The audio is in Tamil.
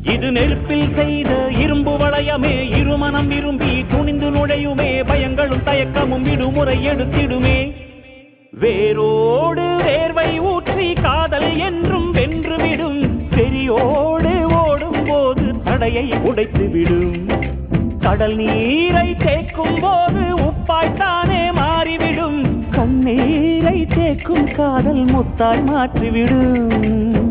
இது நெருப்பில் செய்த இரும்பு வளையமே, இருமனம் விரும்பி துணிந்து நுழையுமே, பயங்களும் தயக்கமும் விடுமுறை எடுத்திடுமே. வேரோடு வேர்வை ஊற்றி காதல் என்றும் வென்றுவிடும், பெரியோடு ஓடும் போது தடையை உடைத்து விடும். கடல் நீரை தேக்கும் போது உப்பாய்த்தானே மாறிவிடும், கண்ணீரை தேக்கும் காதல் முத்தாய் மாற்றிவிடும்.